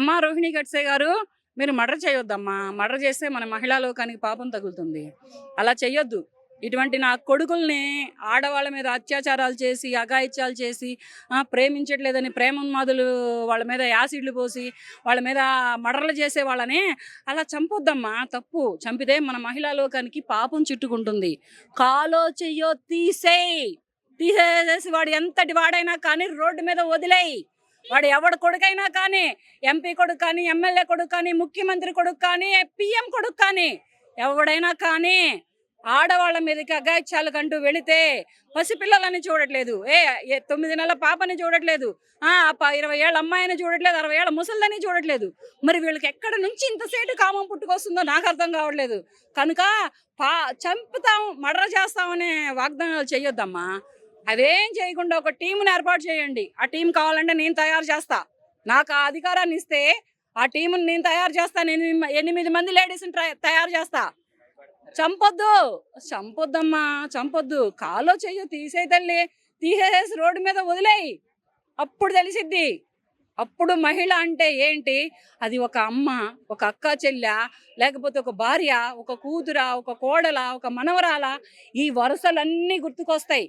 అమ్మా రోహిణి గడ్సే గారు, మీరు మర్డర్ చేయొద్దమ్మా. మర్డర్ చేస్తే మన మహిళా లోకానికి పాపం తగులుతుంది. అలా చెయ్యొద్దు. ఇటువంటి నా కొడుకుల్ని ఆడవాళ్ళ మీద అత్యాచారాలు చేసి, అఘాయిత్యాలు చేసి, ప్రేమించట్లేదని ప్రేమోన్మాదులు వాళ్ళ మీద యాసిడ్లు పోసి, వాళ్ళ మీద మర్డర్లు చేసే వాళ్ళని అలా చంపొద్దమ్మా. తప్పు. చంపితే మన మహిళా లోకానికి పాపం చుట్టుకుంటుంది. కాలో చెయ్యో తీసేయి. తీసేసి వాడు ఎంతటి వాడైనా కానీ రోడ్డు మీద వదిలేయి. వాడు ఎవడి కొడుకైనా కానీ, ఎంపీ కొడుకు కానీ, ఎమ్మెల్యే కొడుకు కానీ, ముఖ్యమంత్రి కొడుకు కానీ, పిఎం కొడుకు కానీ, ఎవడైనా కానీ ఆడవాళ్ళ మీదకి అఘాయిత్యాలకంటూ వెళితే పసిపిల్లలని చూడట్లేదు, 9 నెలల పాపని చూడట్లేదు, 20 ఏళ్ళ అమ్మాయిని చూడట్లేదు, 60 ఏళ్ళ ముసలిదని చూడట్లేదు. మరి వీళ్ళకి ఎక్కడ నుంచి ఇంతసేటు కామం పుట్టుకొస్తుందో నాకు అర్థం కావట్లేదు. కనుక చంపుతాం, మర్డర్ చేస్తామనే వాగ్దానాలు చేయొద్దమ్మా. అవేం చేయకుండా ఒక టీంని ఏర్పాటు చేయండి. ఆ టీం కావాలంటే నేను తయారు చేస్తా. నాకు ఆ అధికారాన్ని ఇస్తే ఆ టీంని నేను తయారు చేస్తాను. 8 మంది లేడీస్ని తయారు చేస్తా. చంపొద్దు, చంపొద్దమ్మా, చంపొద్దు. కాలో చెయ్యో తీసేయి తల్లి. తీసేసి రోడ్డు మీద వదిలేయి. అప్పుడు తెలిసిద్ది. అప్పుడు మహిళ అంటే ఏంటి, అది ఒక అమ్మ, ఒక అక్క చెల్ల, లేకపోతే ఒక భార్య, ఒక కూతుర, ఒక కోడల, ఒక మనవరాల, ఈ వరుసలన్నీ గుర్తుకొస్తాయి.